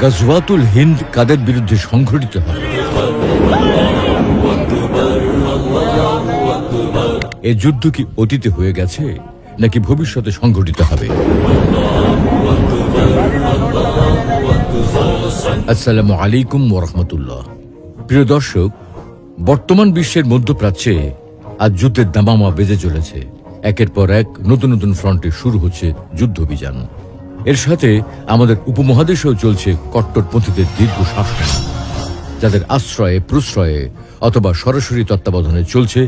গাজওয়াতুল হিন্দ কাদের বিরুদ্ধে সংঘটিত হবে? এ যুদ্ধ কি অতীতে হয়ে গেছে নাকি ভবিষ্যতে সংঘটিত হবে? আসসালামু আলাইকুম ওয়া রাহমাতুল্লাহ। প্রিয় দর্শক, বর্তমান বিশ্বের মধ্যপ্রাচ্যে আজ যুদ্ধের দামামা বেজে চলেছে। একের পর এক নতুন নতুন ফ্রন্টে শুরু হচ্ছে যুদ্ধ অভিযান। এর সাথে আমাদের উপমহাদেশেও চলছে কট্টরপন্থীদের দীর্ঘ শাসন, যাদের আশ্রয়ে প্রশ্রয়ে অথবা সরাসরি তত্ত্বাবধানে চলছে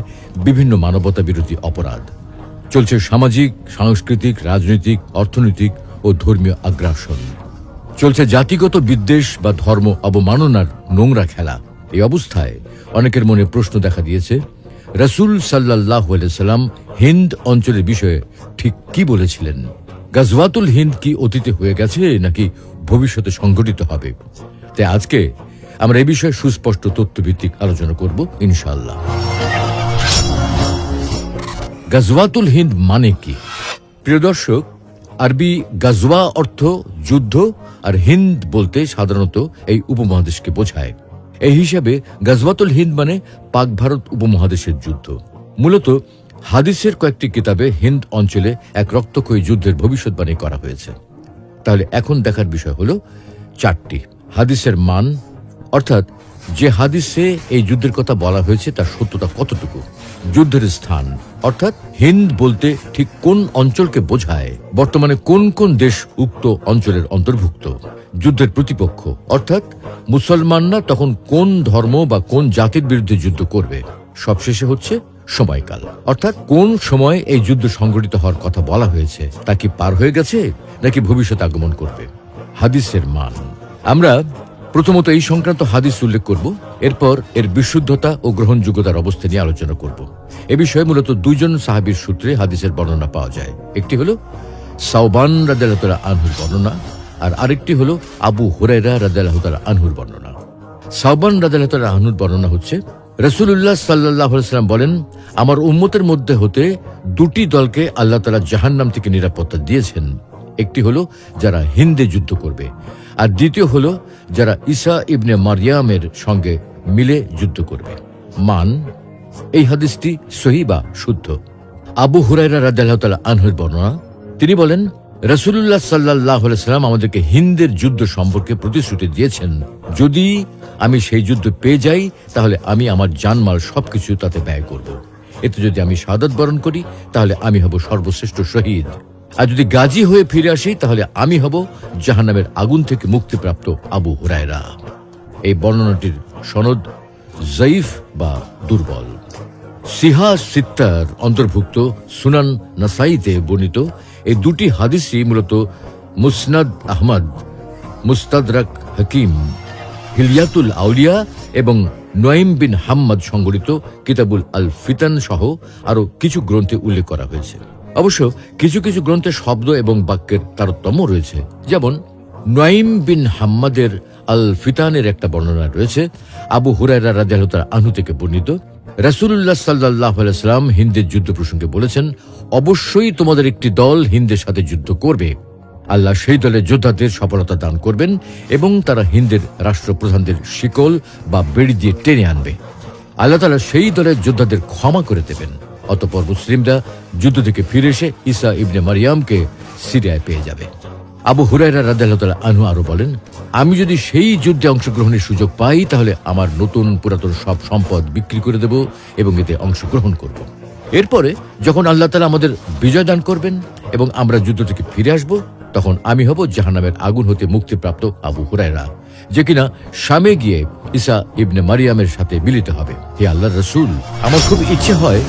বিভিন্ন মানবতা বিরোধী অপরাধ। চলছে সামাজিক, সাংস্কৃতিক, রাজনৈতিক, অর্থনৈতিক ও ধর্মীয় আগ্রাসন। চলছে জাতিগত বিদ্বেষ বা ধর্ম অবমাননার নোংরা খেলা। এই অবস্থায় অনেকের মনে প্রশ্ন দেখা দিয়েছে, রাসূল সাল্লাল্লাহু আলাইহি সাল্লাম হিন্দ অঞ্চলের বিষয়ে ঠিক কি বলেছিলেন? গাজওয়াতুল হিন্দ কি অতীতে হয়ে গেছে নাকি ভবিষ্যতে সংঘটিত হবে? তাই আজকে আমরা এই বিষয়ে সুস্পষ্ট তথ্যভিত্তিক আলোচনা করব ইনশাআল্লাহ। গাজওয়াতুল হিন্দ মানে কি? প্রিয় দর্শক, আরবি গাজওয়া অর্থ যুদ্ধ, আর হিন্দ বলতে সাধারণত এই উপমহাদেশকে বোঝায়। এই হিসাবে গাজওয়াতুল হিন্দ মানে পাক ভারত উপমহাদেশের যুদ্ধ। মূলত হাদিসের কয়েকটি কিতাবে হিন্দ অঞ্চলে এক রক্তক্ষয়ী যুদ্ধের ভবিষ্যৎবাণী করা হয়েছে। তাহলে এখন দেখার বিষয় হলো চারটি। হাদিসের মান, অর্থাৎ যে হাদিসে এই যুদ্ধের কথা বলা হয়েছে তার সত্যতা কতটুকু। যুদ্ধের স্থান, অর্থাৎ হিন্দ বলতে ঠিক কোন অঞ্চলকে বোঝায়, বর্তমানে কোন কোন দেশ উক্ত অঞ্চলের অন্তর্ভুক্ত। যুদ্ধের প্রতিপক্ষ, অর্থাৎ মুসলমানরা তখন কোন ধর্ম বা কোন জাতির বিরুদ্ধে যুদ্ধ করবে। সবশেষে হচ্ছে সময়কাল, অর্থাৎ কোন সময় এই যুদ্ধ সংঘটিত হওয়ার কথা বলা হয়েছে, তা কি পার হয়ে গেছে নাকি ভবিষ্যৎ আগমন করবে। হাদিসের মান, আমরা প্রথমত এই সংক্রান্ত হাদিস উল্লেখ করব, এরপর এর বিশুদ্ধতা ও গ্রহণযোগ্যতার অবস্থা নিয়ে আলোচনা করব। এ বিষয়ে মূলত দুইজন সাহাবীর সূত্রে হাদিসের বর্ণনা পাওয়া যায়। একটি হলো সাওবান রাদিয়াল্লাহু তাআলা আনহুর বর্ণনা, আর আরেকটি হলো আবু হুরায়রা রাদিয়াল্লাহু তাআলা আনহুর বর্ণনা। সাওবান রাদিয়াল্লাহু তাআলা আনহুর বর্ণনা হচ্ছে, রাসূলুল্লাহ সাল্লাল্লাহু আলাইহি ওয়াসাল্লাম বলেন, আমার উম্মতের মধ্যে হতে দুটি দলকে আল্লাহ তাআলা জাহান্নাম থেকে নিরাপত্তা দিয়েছেন। একটি হলো যারা হিন্দে যুদ্ধ করবে, আর দ্বিতীয় হলো যারা ঈসা ইবনে মারইয়ামের সঙ্গে মিলে যুদ্ধ করবে। মান, এই হাদিসটি সহিহ বা শুদ্ধ। আবু হুরায়রা রাদিয়াল্লাহু তাআলা আনহুর বর্ণনা, তিনি বলেন, রাসূলুল্লাহ সাল্লাল্লাহু আলাইহি ওয়াসাল্লাম আমাদেরকে হিন্দের যুদ্ধ সম্পর্কে প্রতিশ্রুতি দিয়েছেন, যদি আমি সেই যুদ্ধ পেয়ে যাই তাহলে আমি আমার জানমাল সবকিছু তাতে ব্যয় করব। এতে যদি আমি শাহাদাত বরণ করি তাহলে আমি হব সর্বশ্রেষ্ঠ শহীদ, আর যদি গাজী হয়ে ফিরে আসি তাহলে আমি হব জাহান্নামের আগুন থেকে মুক্তিপ্রাপ্ত আবু হুরায়রা। এই বর্ণনাটির সনদ জয়ীফ বা দুর্বল। সিহা সিত্তার অন্তর্ভুক্ত সুনান নাসাইতে বর্ণিত এই দুটি হাদিসই মূলত মুসনাদ আহমদ, মুস্তাদরাক হাকিম, হিলিয়াতুল আউলিয়া এবং নুয়াইম বিন হাম্মাদ সংগঠিত কিতাবুল আল ফিতান সহ আরো কিছু গ্রন্থে উল্লেখ করা হয়েছে। অবশ্য কিছু কিছু গ্রন্থে শব্দ এবং বাক্যের তারতম্য রয়েছে। যেমন নুয়াইম বিন হাম্মাদের আল ফিতানের একটা বর্ণনা রয়েছে, আবু হুরায়রা রাদিয়াল্লাহু তাআলা আনহু থেকে বর্ণিত, রাসূলুল্লাহ সাল্লাল্লাহু আলাইহি ওয়াসাল্লাম হিন্দের যুদ্ধ প্রসঙ্গে বলেছেন, অবশ্যই তোমাদের একটি দল হিন্দের সাথে যুদ্ধ করবে। আল্লাহ সেই দলের যোদ্ধাদের সফলতা দান করবেন এবং তারা হিন্দের রাষ্ট্রপ্রধানদের শিকল বা বেড়ি দিয়ে টেনে আনবে। আল্লাহ তাআলা সেই দলের যোদ্ধাদের ক্ষমা করে দেবেন। অতঃপর মুসলিমরা যুদ্ধ থেকে ফিরে এসে ঈসা ইবনে মারইয়ামকে সিরিয়ায় পেয়ে যাবে। আবু হুরায়রা রাদিয়াল্লাহু তাআলা আনহু আরো বলেন, আমি যদি সেই যুদ্ধে অংশগ্রহণের সুযোগ পাই তাহলে আমার নতুন পুরাতন সব সম্পদ বিক্রি করে দেব এবং এতে অংশগ্রহণ করব। এরপরে যখন আল্লাহ তাআলা আমাদের বিজয় দান করবেন এবং আমরা যুদ্ধ থেকে ফিরে আসব, তখন আমি হব জাহান্নামের আগুন হতে মুক্তিপ্রাপ্ত আবু হুরায়রা, যে কিনা শামে গিয়ে ঈসা ইবনে মারইয়ামের সাথে মিলিত হবে। হে আল্লাহর রাসূল, আমার খুব ইচ্ছে হয়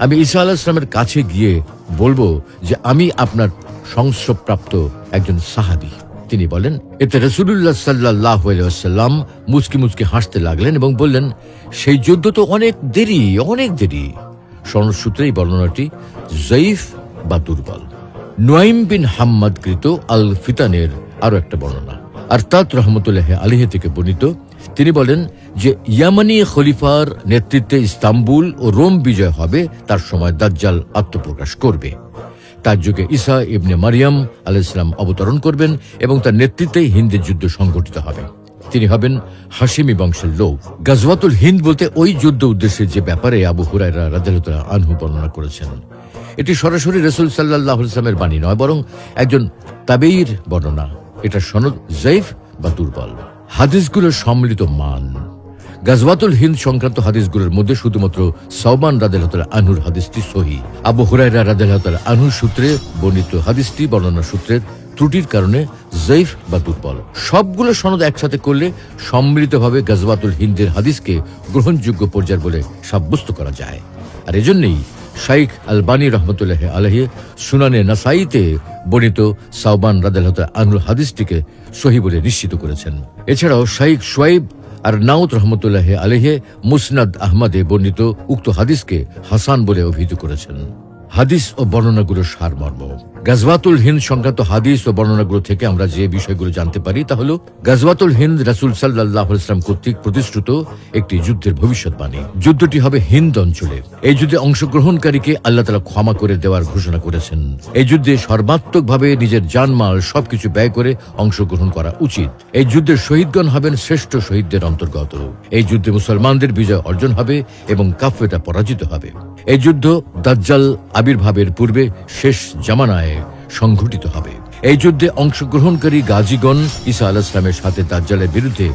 আমি ঈসা আলাইহিস সালামের কাছে গিয়ে বলবো যে আমি আপনার সংস্রবপ্রাপ্ত একজন সাহাবী। তিনি বলেন, এতে রাসূলুল্লাহ সাল্লাল্লাহু আলাইহি ওয়াসাল্লাম মুচকি মুচকি হাসতে লাগলেন এবং বললেন, সেই যুদ্ধ তো অনেক দেরি। সনদ সূত্রে এই বর্ণনাটি জয়ীফ বা দুর্বল। নুয়াইম বিন হাম্মাদ কৃত আল ফিতানের আরো একটা বর্ণনা আরতাত রহমতুল্লাহ আলাইহি থেকে বর্ণিত, তিনি বলেন যে ইয়ামানি খলিফার নেতৃত্বে ইস্তাম্বুল ও রোম বিজয় হবে, তার সময় দাজ্জাল আত্মপ্রকাশ করবে। তার যুগে ঈসা ইবনে মারিয়াম আলাইহিস সালাম অবতরণ করবেন এবং তার নেতৃত্বেই হিন্দের যুদ্ধ সংগঠিত হবে। তিনি হবেন হাশিমি বংশের লোক। গাজওয়াতুল হিন্দ বলতে ওই যুদ্ধ উদ্দেশ্যে যে ব্যাপারে আবু হুরায়রা রাদিয়াল্লাহু আনহু বর্ণনা করেছেন, এটি সরাসরি রাসূল সাল্লাল্লাহু আলাইহি ওয়াসাল্লামের বাণী নয়, বরং একজন তাবেঈর বর্ণনা। এটা সনদ যায়ীফ বা দুর্বল। হাদিসগুলোর সম্মিলিত মান। গাজওয়াতুল হিন্দ সংক্রান্ত হাদিসগুলোর মধ্যে শুধুমাত্র সাওবান রাদিয়াল্লাহু আনহুর হাদিসটি সহিহ। আবু হুরায়রা রাদিয়াল্লাহু আনহু সূত্রে বর্ণিত হাদিসটি বর্ণনা সূত্রের ত্রুটির কারণে যায়ীফ বা দুর্বল। সবগুলো সনদ একসাথে করলে সম্মিলিতভাবে গাজওয়াতুল হিন্দের হাদিসকে গ্রহণযোগ্য পর্যায় বলে সাব্যস্ত করা যায়। আর এজন্যই শাইখ আলবানী রহমতুল্লাহ আলাইহি সুনানে নাসাইতে বর্ণিত সাওবান রাদিয়াল্লাহু আনহুর হাদিসটিকে সহিহ বলে নিশ্চিত করেছেন। এছাড়াও শাইখ শুআইব আর নাউত রহমতুল্লাহ আলাইহি মুসনাদ আহমদে বর্ণিত উক্ত হাদিসকে হাসান বলে অভিহিত করেছেন। হাদিস ও বর্ণনাগুলোর সারমর্ম। গাজওয়াতুল হিন্দ সংক্রান্ত হাদিস ও বর্ণনাগুলো থেকে আমরা যে বিষয়গুলো জানতে পারি তা হলো, গাজওয়াতুল হিন্দ রাসূল সাল্লাল্লাহু আলাইহি ওয়াসাল্লাম কর্তৃক প্রতিশ্রুত একটি যুদ্ধের ভবিষ্যৎবাণী। যুদ্ধটি হবে হিন্দ অঞ্চলে। এই যুদ্ধে অংশগ্রহণকারীকে আল্লাহ তাআলা ক্ষমা করে দেওয়ার ঘোষণা করেছেন। এই যুদ্ধে সর্বাত্মকভাবে নিজের জানমাল সবকিছু ব্যয় করে অংশগ্রহণ করা উচিত। এই যুদ্ধের শহীদগণ হবেন শ্রেষ্ঠ শহীদদের অন্তর্গত। এই যুদ্ধে মুসলমানদের বিজয় অর্জন হবে এবং কাফেররা পরাজিত হবে। এই যুদ্ধ দাজ্জাল আবির্ভাবের পূর্বে শেষ জামানায় সংঘটিত হবে। এই যুদ্ধে অংশগ্রহণকারী গাজীগণ ঈসা আলাইহিস সালামের সাথে দাজ্জালের বিরুদ্ধে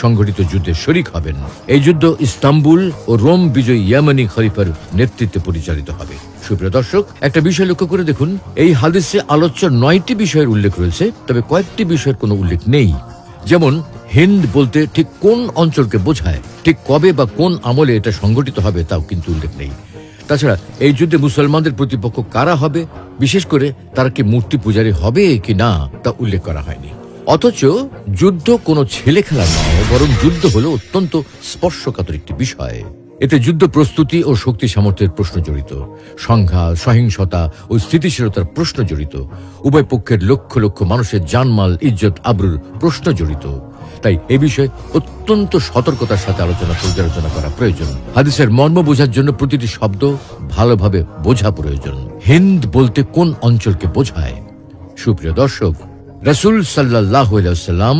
সংঘটিত যুদ্ধে শরিক হবেন। এই যুদ্ধ ইস্তাম্বুল ও রোম বিজয়ী ইয়ামানি খলিফার নেতৃত্বে পরিচালিত হবে। সুপ্রিয় দর্শক, একটা বিষয় লক্ষ্য করে দেখুন, এই হাদিসে আলোচ্য 9টি বিষয়ের উল্লেখ রয়েছে, তবে কয়েকটি বিষয়ের কোনো উল্লেখ নেই। যেমন হিন্দ বলতে ঠিক কোন অঞ্চলকে বোঝায়, ঠিক কবে বা কোন আমলে এটা সংঘটিত হবে তাও কিন্তু উল্লেখ নেই। তাছাড়া এই যুদ্ধে মুসলমানদের প্রতিপক্ষ কারা হবে, বিশেষ করে তারা কি মূর্তি পূজারী হবে কি না তা উল্লেখ করা হয়নি। অথচ যুদ্ধ কোনো ছেলে খেলা নয়, বরং যুদ্ধ হলো অত্যন্ত স্পর্শকাতর একটি বিষয়। এতে যুদ্ধ প্রস্তুতি ও শক্তি সামর্থ্যের প্রশ্ন জড়িত, সংঘাত, সহিংসতা ও স্থিতিশীলতার প্রশ্ন জড়িত, উভয় পক্ষের লক্ষ লক্ষ মানুষের জানমাল, ইজ্জত, আবরুর প্রশ্ন জড়িত। তাই এ বিষয়ে অত্যন্ত সতর্কতার সাথে পর্যালোচনা করা প্রয়োজন। হাদিসের মর্ম বোঝার জন্য প্রতিটি শব্দ ভালোভাবে বোঝা প্রয়োজন। হিন্দ বলতে কোন অঞ্চলকে বোঝায়? সুপ্রিয় দর্শক, রাসূল সাল্লাল্লাহু আলাইহি ওয়াসাল্লাম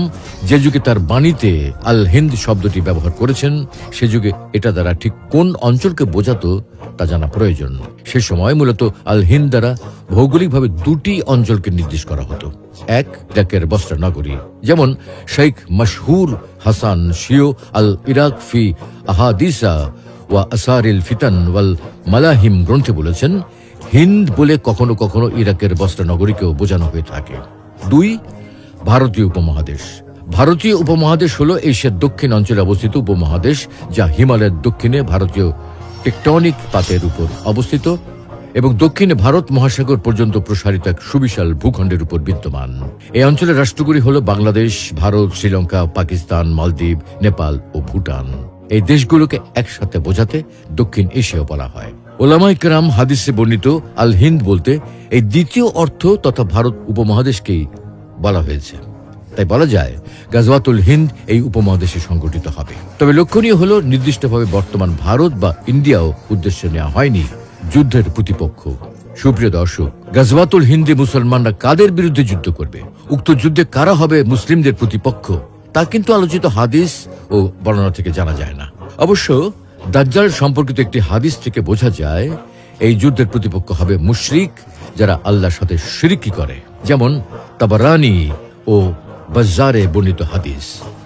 যে যুগে তার বাণীতে আল হিন্দ শব্দটি ব্যবহার করেছেন, সে যুগে এটা দ্বারা ঠিক কোন অঞ্চলকে বোঝাতো তা জানা প্রয়োজন। সে সময় মূলত আল হিন্দ দ্বারা ভৌগোলিকভাবে 2টি অঞ্চলকে নির্দেশ করা হতো। এক, ইরাকের বসরা নগরী। যেমন শেখ মশহুর হাসান শিও আল ইরাক ফি আহাদিসা ওয়া আসারিল ফিতান ওয়াল মালাহিম গ্রন্থে বলেছেন, হিন্দ বলে কখনো কখনো ইরাকের বসরা নগরীকেও বোঝানো হয়ে থাকে। 2, ভারতীয় উপমহাদেশ। ভারতীয় উপমহাদেশ হলো এশিয়ার দক্ষিণ অঞ্চলে অবস্থিত উপমহাদেশ, যা হিমালয়ের দক্ষিণে ভারতীয় টেকটনিক পাতের উপর অবস্থিত এবং দক্ষিণে ভারত মহাসাগর পর্যন্ত প্রসারিত এক সুবিশাল ভূখণ্ডের উপর বিদ্যমান। এই অঞ্চলের রাষ্ট্রগুলি হল বাংলাদেশ, ভারত, শ্রীলঙ্কা, পাকিস্তান, মালদ্বীপ, নেপাল ও ভুটান। এই দেশগুলোকে একসাথে বোঝাতে দক্ষিণ এশিয়া বলা হয়। ওলামায়ে কেরাম হাদিসে বর্ণিত আল হিন্দ বলতে এই দ্বিতীয় অর্থ তথা ভারত উপমহাদেশকেই বলা হয়েছে। তাই বলা যায় গাজওয়াতুল হিন্দ এই উপমহাদেশে সংগঠিত হবে। তবে লক্ষণীয় হলো নির্দিষ্টভাবে বর্তমান ভারত বা ইন্ডিয়াও উদ্দেশ্য নেওয়া হয়নি যুদ্ধের প্রতিপক্ষ। সুপ্রিয় দর্শক, গাজওয়াতুল হিন্দে মুসলমানরা কাদের বিরুদ্ধে যুদ্ধ করবে, উক্ত যুদ্ধে কারা হবে মুসলিমদের প্রতিপক্ষ, তা কিন্তু আলোচিত হাদিস ও বর্ণনা থেকে জানা যায় না। অবশ্য দাজ্জাল সম্পর্কিত একটি হাদিস থেকে বোঝা যায় এই যুদ্ধের প্রতিপক্ষ হবে মুশরিক, যারা আল্লাহর সাথে শিরকি করে। যেমন তাবারানী ও বাজ্জারে বর্ণিত হাদিস।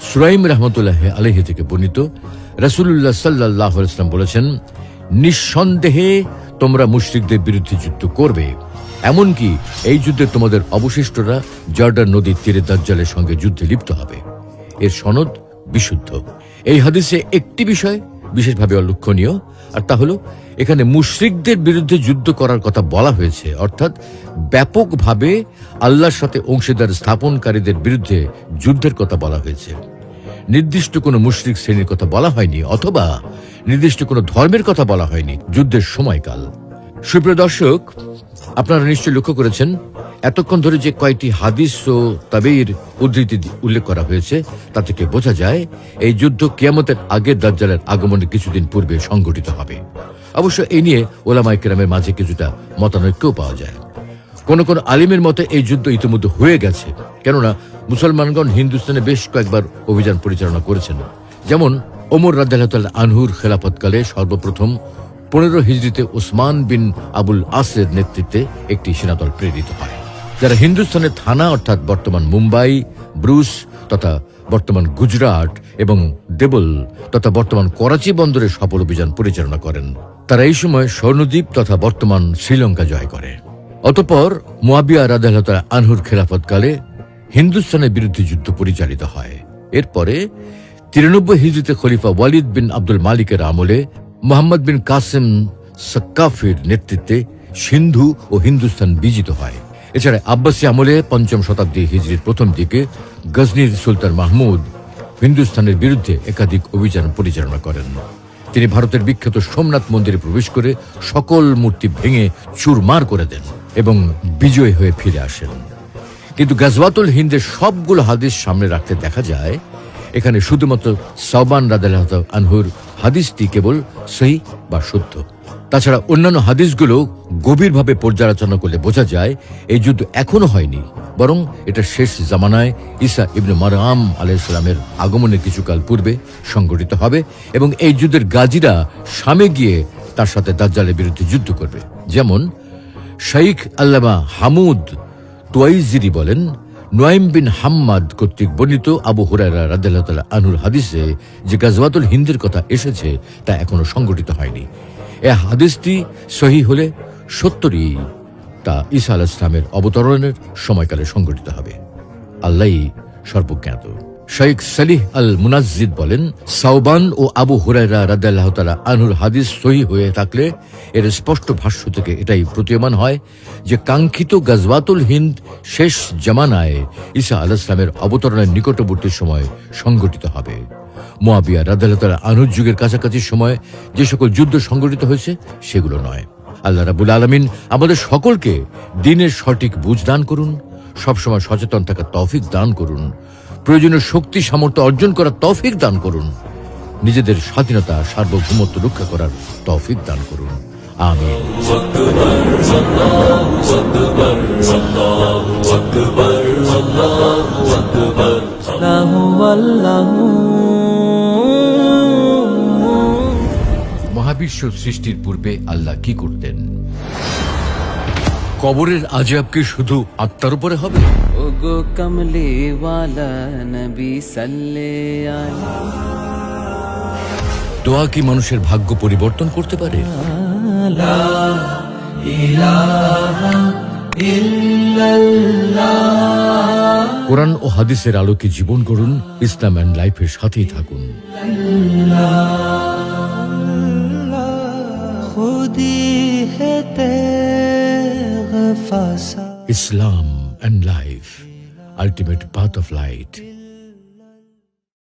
সুরাইম রাহমাতুল্লাহ আলাইহি থেকে বর্ণিত, রাসূলুল্লাহ সাল্লাল্লাহু আলাইহি ওয়াসাল্লাম বলেছেন, নিঃসন্দেহে তোমরা মুশরিকদের বিরুদ্ধে যুদ্ধ করবে, এমনকি এই যুদ্ধে তোমাদের অবশিষ্টরা জর্ডান নদীর তীরে দাজ্জালের সঙ্গে যুদ্ধে লিপ্ত হবে। এর সনদ বিশুদ্ধ। এই হাদিসে একটি বিষয় বিশেষভাবে লক্ষণীয়, আর তা হলো এখানে মুশরিকদের বিরুদ্ধে যুদ্ধ করার কথা বলা হয়েছে, অর্থাৎ ব্যাপকভাবে আল্লাহর সাথে অংশীদার স্থাপনকারীদের বিরুদ্ধে যুদ্ধের কথা বলা হয়েছে। নির্দিষ্ট কোনো মুশরিক শ্রেণীর কথা বলা হয়নি, অথবা নির্দিষ্ট কোনো ধর্মের কথা বলা হয়নি যুদ্ধের সময়কাল। সুপ্রিয় দর্শক, আপনারা নিশ্চয়ই লক্ষ্য করেছেন এতক্ষণ ধরে যে কয়েকটি হাদিস ও তাবেঈর উদ্ধৃতি উল্লেখ করা হয়েছে তা থেকে বোঝা যায় এই যুদ্ধ কিয়ামতের আগে দাজ্জালের আগমনের কিছুদিন পূর্বে সংঘটিত হবে। অবশ্য এই নিয়ে ওলামায়ে কেরামের মাঝে কিছুটা মতানৈক্যও পাওয়া যায়। কোন কোন আলিমের মতে এই যুদ্ধ ইতিমধ্যে হয়ে গেছে, কেননা মুসলমানগণ হিন্দুস্তানে বেশ কয়েকবার অভিযান পরিচালনা করেছেন। যেমন ওমর রাদিয়াল্লাহু তাআলা আনহুর খেলাফতকালে সর্বপ্রথম 15 হিজরিতে ওসমান বিন আবুল আসের নেতৃত্বে একটি সেনাদল প্রেরিত হয়, যারা হিন্দুস্তানের থানা অর্থাৎ বর্তমান মুম্বাই, ব্রুস তথা বর্তমান গুজরাট এবং দেবল তথা বর্তমান করাচি বন্দরে সফল অভিযান পরিচালনা করেন। তারা এই সময় স্বর্ণদ্বীপ তথা বর্তমান শ্রীলঙ্কা জয় করে। অতঃপর মুয়াবিয়া রাদিয়াল্লাহু তাআলা আনহুর খেলাফতকালে হিন্দুস্তানের বিরুদ্ধে যুদ্ধ পরিচালিত হয়। এরপরে 93 হিজরিতে খলিফা ওয়ালিদ বিন আব্দুল মালিকের আমলে মুহাম্মদ বিন কাসেম সাক্কাফির নেতৃত্বে সিন্ধু ও হিন্দুস্তান বিজিত হয়। এছাড়া আব্বাসী আমলে 5ম শতাব্দী হিজরির প্রথম দিকে গজনির সুলতান মাহমুদ হিন্দুস্তানের বিরুদ্ধে একাধিক অভিযান পরিচালনা করেন। তিনি ভারতের বিখ্যাত সোমনাথ মন্দিরে প্রবেশ করে সকল মূর্তি ভেঙে চুরমার করে দেন এবং বিজয়ী হয়ে ফিরে আসেন। কিন্তু গাজওয়াতুল হিন্দের সবগুলো হাদিস সামনে রাখতে দেখা যায় এখানে শুধুমাত্র সাওবান রাদিয়াল্লাহু আনহুর হাদিসটি কেবল সহিহ বা শুদ্ধ। তাছাড়া অন্যান্য হাদিসগুলো গভীরভাবে পর্যালোচনা করলে বোঝা যায় এই যুদ্ধ এখনো হয়নি, বরং এটা শেষ জামানায় ঈসা ইবনে মারয়াম আলাইহিস সালামের আগমনের কিছুকাল পূর্বে সংঘটিত হবে এবং এই যুদ্ধের গাজীরা শামে গিয়ে তার সাথে দাজ্জালের বিরুদ্ধে যুদ্ধ করবে। যেমন শাইখ আল্লামা হামুদ তুয়াইজিরি বলেন, নুয়াইম বিন হাম্মাদ কর্তৃক বর্ণিত আবু হুরায়রা রাদিয়াল্লাহু তাআলা আনহুর হাদিসে যে গাজওয়াতুল হিন্দের কথা এসেছে তা এখনো সংঘটিত হয়নি। এই হাদিসটি সহিহ হলে সত্যই তা ঈসা আলাইহিস সালামের অবতরণের সময়কালে সংঘটিত হবে। আল্লাহই সর্বজ্ঞাত। শাইখ সালিহ আল মুনাজ্জিদ বলেন, সাওবান ও আবু হুরায়রা রাদিয়াল্লাহু তাআলা আনহুর হাদিস সহিহ হয়ে থাকলে এর স্পষ্ট ভাষ্য থেকে এটাই প্রতীয়মান হয় যে কাঙ্ক্ষিত গাজওয়াতুল হিন্দ শেষ জামানায় ঈসা আলাইহিস সালামের অবতরণের নিকটবর্তী সময় সংঘটিত হবে। মুয়াবিয়া রাদিয়াল্লাহু তাআলা আনহুর যুগের কাছাকাছি সময় যে সকল যুদ্ধ সংঘটিত হয়েছে সেগুলো নয়। আল্লাহ রাব্বুল আলামিন আমাদের সকলকে দ্বীনের সঠিক বুঝ দান করুন, সবসময় সচেতন থাকার তৌফিক দান করুন, প্রয়োজনীয় শক্তি সামর্থ্য অর্জন করার তৌফিক দান করুন, নিজেদের স্বাধীনতা সার্বভৌমত্ব রক্ষা করার তৌফিক দান করুন। আমিন। মহাবিশ্ব সৃষ্টির পূর্বে আল্লাহ কি করতেন? কবরের আযাব কি শুধু আত্মার উপরে হবে? ওগো কমলি ওয়ালা নবী সাল্লাল্লাহু আলাইহি। দোয়া কি মানুষের ভাগ্য পরিবর্তন করতে পারে? লা ইলাহা ইল্লাল্লাহ। কোরআন ও হাদিসের আলোকে জীবন গড়ুন, ইসলাম এন্ড লাইফের সাথেই থাকুন। Islam and life, ultimate path of light.